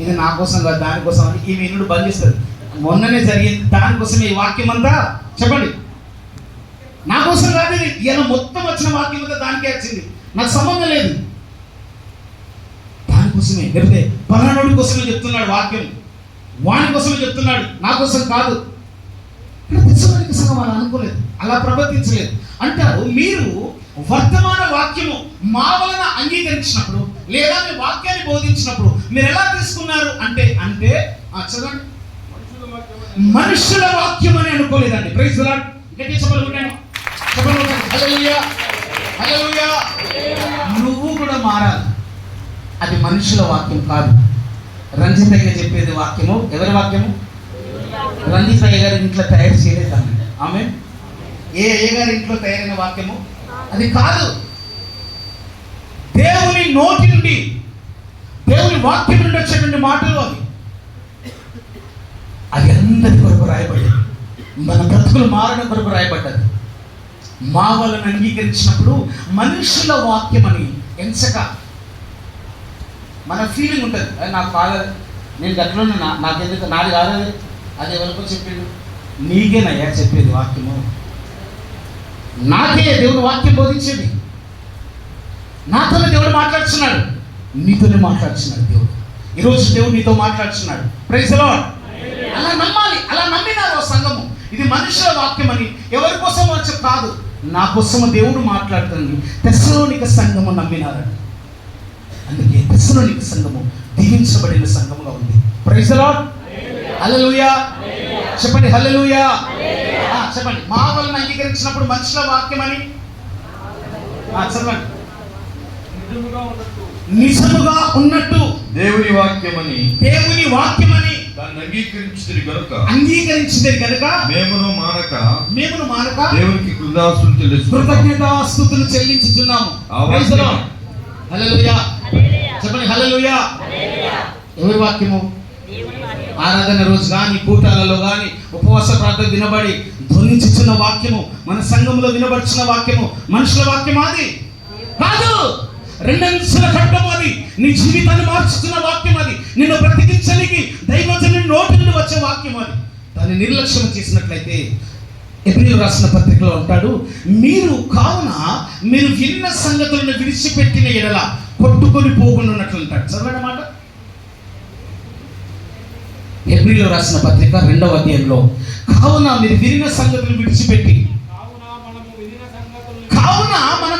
ఇది నా కోసం కాదు దానికోసం అని ఈ వినుడు బంద్ చేస్తుంది. మొన్ననే జరిగింది దానికోసం ఈ వాక్యం అంతా చెప్పండి, నా కోసం కాదు ఇది. ఇలా మొత్తం వచ్చిన వాక్యం అంతా దానికే వచ్చింది, నాకు సంబంధం లేదు. దానికోసమే లేకపోతే పలానోడి కోసమే చెప్తున్నాడు వాక్యం, వాని కోసమే చెప్తున్నాడు, నా కోసం కాదు. తెస్సలోనిక సంఘం అలా అనుకోలేదు, అలా ప్రవర్తించలేదు. అంటారు మీరు వర్తమాన వాక్యము మా వలన అంగీకరించినప్పుడు లేదా మీ వాక్యాన్ని బోధించినప్పుడు మీరు ఎలా తీసుకున్నారు అంటే అంటే చదవండి, మనుషుల వాక్యం అని అనుకోలేదండి. Praise the lord. గట్టిగా చెప్పండి, చెప్పండి హల్లెలూయా, హల్లెలూయా. నువ్వు కూడా మారాలి, అది మనుషుల వాక్యం కాదు. రంజిత్ అయ్య చెప్పేది వాక్యము ఎవరి వాక్యము? రంజిత్ అయ్య గారి ఇంట్లో తయారు చేయలేదండి ఆమె. ఏ అయ్య గారి ఇంట్లో తయారైన వాక్యము అది కాదు. దేవుని నోటి నుండి, దేవుని వాక్యం నుండి వచ్చేటువంటి మాటలు అవి. అది అందరి కొరకు రాయబడ్డది, మన బ్రతుకులు మారడం కొరకు రాయబడ్డది. మా వలన అంగీకరించినప్పుడు మనుషుల వాక్యం అని ఎంచక మన ఫీలింగ్ ఉంటుంది. నాకు కాదు, నేను గట్లోనే నాకెందుకు, నాది కాదు అది ఎవరికో చెప్పిండు. నీకేనయ్యా చెప్పేది వాక్యము, నాకే దేవుడు వాక్యం బోధించేది. నాతోనే దేవుడు మాట్లాడుతున్నాడు, నీతోనే మాట్లాడుతున్నాడు దేవుడు. ఈరోజు దేవుడు నీతో మాట్లాడుతున్నాడు. Praise the lord. అలా నమ్మాలి, అలా నమ్మినారు ఆ సంఘము. ఇది మనుషుల వాక్యం అని ఎవరి కోసం వచ్చి కాదు, నా కోసము దేవుడు మాట్లాడుతుంది. తెస్సలోనిక సంఘము నమ్మినారండి. అందుకే తెస్సలోనిక సంఘము దీవించబడిన సంఘముగా ఉంది. Praise the lord. హల్లెలూయా చెప్పండి, హల్లెలూయా చెప్పండి. మా వలన అంగీకరించినప్పుడు మనుషుల వాక్యం అని చదవండి. నిజముగా ఉన్నట్టు దేవుని వాక్యమని, దేవుని వాక్యమని దాన్ని అంగీకరించినది కనుక మేమును మానక దేవునికి కృతజ్ఞతాస్తుతులు చెల్లించుచున్నాము. Praise the lord. హల్లెలూయా చెప్పండి, హల్లెలూయా. ఎవరి వాక్యము? ఆరాధన రోజు కానీ కూటాలలో కానీ ఉపవాస ప్రార్థన వినబడి ధ్వనించుచున్న వాక్యము, మన సంఘంలో వినబడుచున్న వాక్యము మనుషుల వాక్యం అది కాదు. రెండంచుల ఖడ్గము అది, నీ జీవితాన్ని మార్చుతున్న వాక్యం అది, నిన్ను బ్రతికించడానికి దైవజనుని నోటి నుండి వచ్చే వాక్యం అది. దాన్ని నిర్లక్ష్యం చేసినట్లయితే హెబ్రీయులకు రాసిన పత్రికలో ఉంటాడు, మీరు కావున మీరు విన్న సంగతులను విడిచిపెట్టిన ఎడల కొట్టుకొని పోకుండా ఉంటాడు. చదవడం మాట హెబ్రీయులకు రాసిన పత్రిక 2వ అధ్యాయంలో, కావున మీరు విన్న సంగతులను విడిచిపెట్టి, కావున మనం